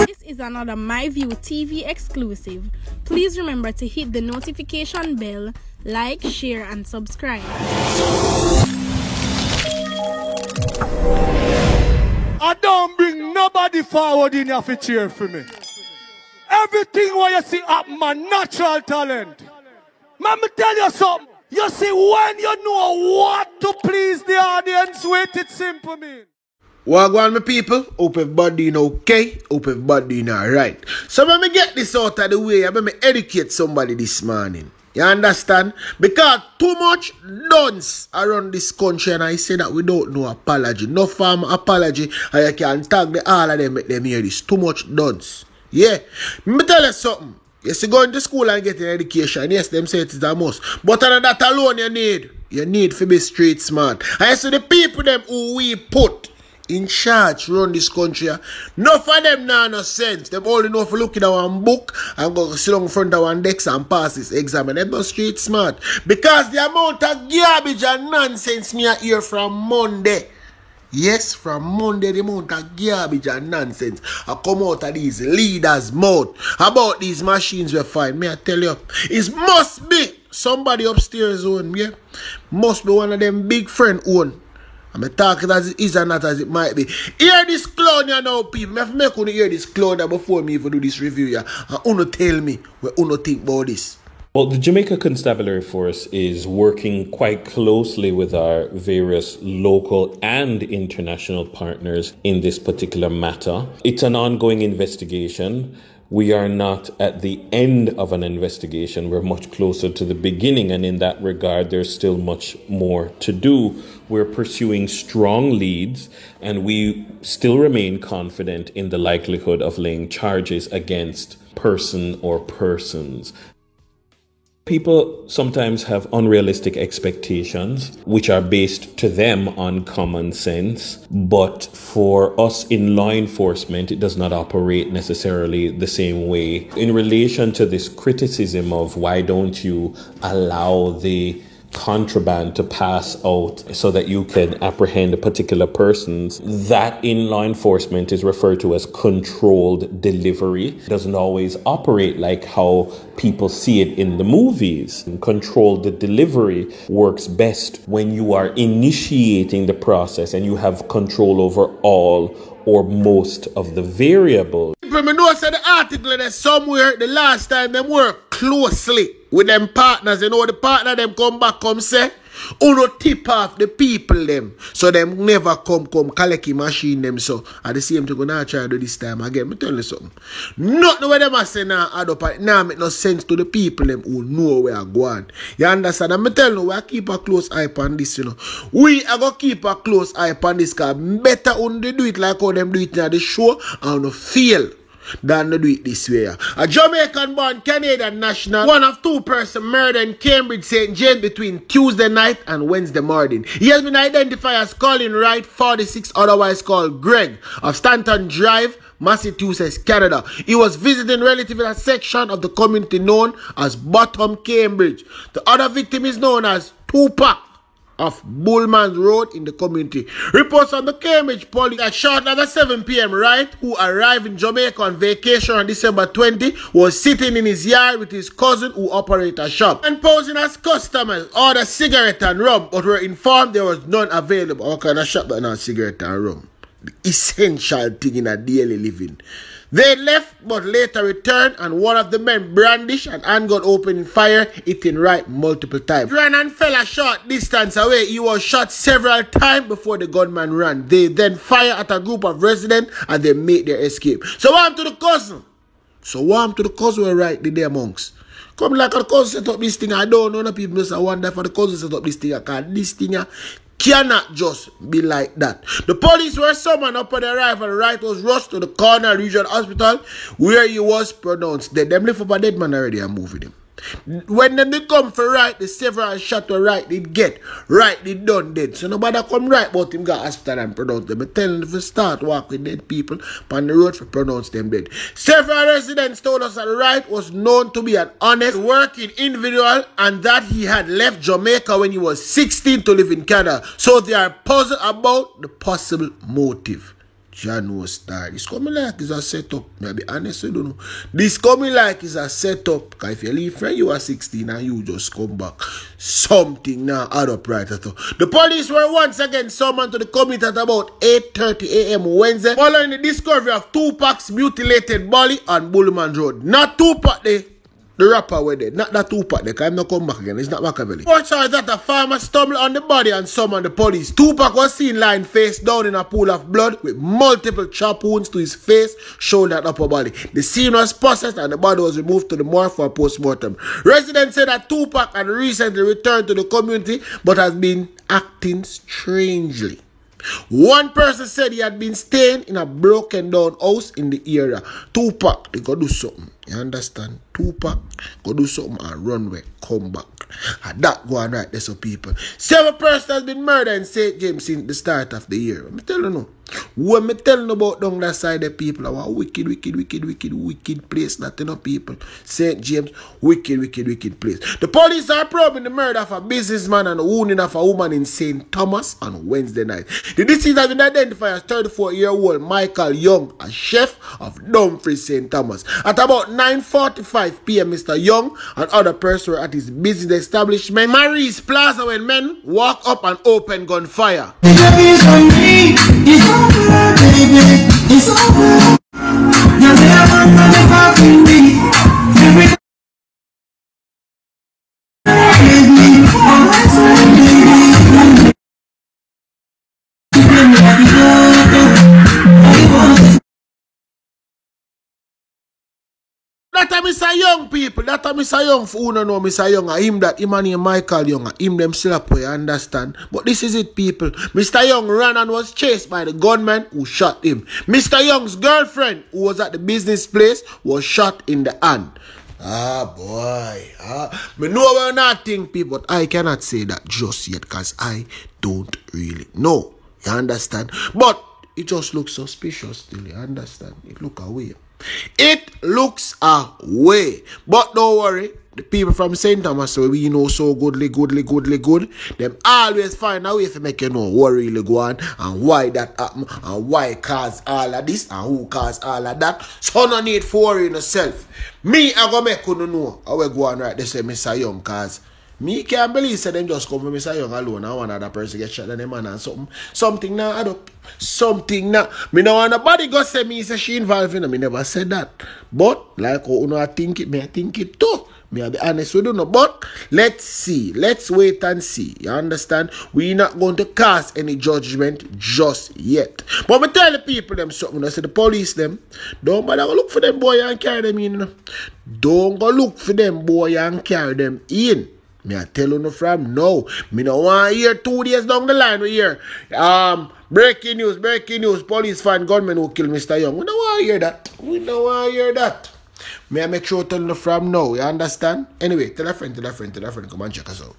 This is another MyView TV exclusive. Please remember to hit the notification bell, like, share, and subscribe. I don't bring nobody forward in your cheer for me. Everything what you see up, my natural talent. Let me tell you something. You see, when you know what to please the audience with, it's simple, man. Wagwan, my people. Hope everybody in okay. Hope everybody in alright. So when me get this out of the way, I'm going to educate somebody this morning. You understand? Because too much dunce around this country, and I say that without no apology. No farm apology, and you can tag the all of them, make them hear this. Too much dunce. Yeah. Me tell you something. Yes, you go into school and get an education. Yes, them say it is a must. But on that alone you need to be street smart. And you see the people them who we put in charge run this country, none of them now no sense. Them only know for looking at one book and go sit down in front of one desk and pass this exam, and them not street smart. Because the amount of garbage and nonsense me I hear from Monday. Yes, from Monday, the amount of garbage and nonsense I come out of these leaders' mouth about these machines we find. May I tell you, it must be somebody upstairs own, yeah? Must be one of them big friend own. I'm talking as it is and not as it might be. Hear this clown you now, people. I have to make you hear this clown before me even do this review, yeah? And you tell me what you think about this. Well, the Jamaica Constabulary Force is working quite closely with our various local and international partners in this particular matter. It's an ongoing investigation. We are not at the end of an investigation. We're much closer to the beginning, and in that regard, there's still much more to do. We're pursuing strong leads, and we still remain confident in the likelihood of laying charges against person or persons. People sometimes have unrealistic expectations, which are based to them on common sense. But for us in law enforcement, it does not operate necessarily the same way. In relation to this criticism of why don't you allow the contraband to pass out so that you can apprehend a particular persons, that in law enforcement is referred to as controlled delivery. It doesn't always operate like how people see it in the movies. Controlled delivery works best when you are initiating the process and you have control over all or most of the variables. People know say the article that somewhere the last time them work closely with them partners, you know the partner them come back come say, uno tip off the people them, so them never come collect the machine them. So at the same time gonna try to do this time again. Me tell you something. Not the way them a say now add up now make no sense to the people them who know where I go on. You understand? And me tell you, we keep a close eye on this, you know. We are gonna keep a close eye on this, cause better when they do it like how them do it in the show and no fail than to do it this way. A Jamaican-born Canadian national, one of two persons murdered in Cambridge, St. James between Tuesday night and Wednesday morning. He has been identified as Colin Wright, 46, otherwise called Greg, of Stanton Drive, Massachusetts, Canada. He was visiting relatives in a section of the community known as Bottom Cambridge. The other victim is known as Tupac of Bullman Road in the community. Reports on the Cambridge police that shot at 7 p.m. Wright, who arrived in Jamaica on vacation on December 20, was sitting in his yard with his cousin who operates a shop and posing as customers, ordered cigarette and rum, but were informed there was none available. What kind of shop that not cigarette and rum? The essential thing in a daily living. They left but later returned, and one of the men brandished an handgun, opening fire, hitting Wright multiple times. Ran and fell a short distance away. He was shot several times before the gunman ran. They then fired at a group of residents and they made their escape. So what happened to the cousin? Where Wright did there amongst? Come like a cousin set up this thing. I don't know, no people just wonder for the cousin set up this thing. Because this thing cannot just be like that. The police were summoned upon the arrival. Wright was rushed to the Cornell Regional Hospital where he was pronounced dead. Them lift up a dead man already and moving him. When them did come for Wright, the several shot where Wright did get. Wright did done dead. So nobody come right but him got hospital and pronounce them. I tell them if you start walk with dead people on the road for pronounce them dead. Several residents told us that Wright was known to be an honest, working individual and that he had left Jamaica when he was 16 to live in Canada. So they are puzzled about the possible motive. John was start. This coming like is a setup. May be honest, I don't know. This coming like is a setup. Because if you leave friend, you are 16 and you just come back. Something now add up right at all. The police were once again summoned to the committee at about 8:30 a.m. Wednesday following the discovery of Tupac's mutilated body on Bullman Road. Not Tupac there. The rapper were there, not that Tupac there, because I'm not come back again. It's not Machiavelli. Watch out that a farmer stumbled on the body and summoned the police. Tupac was seen lying face down in a pool of blood with multiple chop wounds to his face, shoulder, and upper body. The scene was processed and the body was removed to the morgue for a post-mortem. Residents said that Tupac had recently returned to the community but has been acting strangely. One person said he had been staying in a broken down house in the area. Tupac, they go do something. You understand? Tupac, go do something and run away, come back. And that go on right there, so people. 7 persons has been murdered in St. James since the start of the year. Let me tell you now. When me telling about down that side, the people are a wicked place. That you know, people. St. James, wicked place. The police are probing the murder of a businessman and the wounding of a woman in St. Thomas on Wednesday night. The deceased has been identified as 34-year-old Michael Young, a chef of Dumfries, St. Thomas. At about 9:45 p.m., Mr. Young and other persons were at his business establishment, Mary's Plaza, when men walk up and open gunfire. It's over. You're never gonna fucking be. That time is a young people. That time is a young for who don't know Mr. Young. Him and Michael Young. Him them still up, you understand? But this is it, people. Mr. Young ran and was chased by the gunman who shot him. Mr. Young's girlfriend, who was at the business place, was shot in the hand. Ah, boy. Me know we're not think, people, but I cannot say that just yet because I don't really know. You understand? But it just looks suspicious still. You understand? It look away. It looks away. But don't worry. The people from St. Thomas, so we know so good. Them always find a way to make you know what really go on and why that happen and why cause all of this and who caused all of that. So no need for worrying yourself. Me, I go make you know how we go on right there, say Mr. Young, cause me can't believe say them just come from Mr. Young alone and one other person get shot and them man and something now add up. Something now. Me no want nobody go say me say she involved in it. Me never said that. But like you know I think it too. Me I'll be honest with you no. But let's see. Let's wait and see. You understand? We're not going to cast any judgment just yet. But me tell the people them something. I say the police them. Don't bother go look for them boy and carry them in. Don't go look for them boy and carry them in. Me I tell you from now. Me no want to hear 2 days down the line we hear breaking news, police find gunmen who kill Mr. Young. We don't want to hear that. Me I make sure to tell you from now, you understand? Anyway, tell a friend, come and check us out.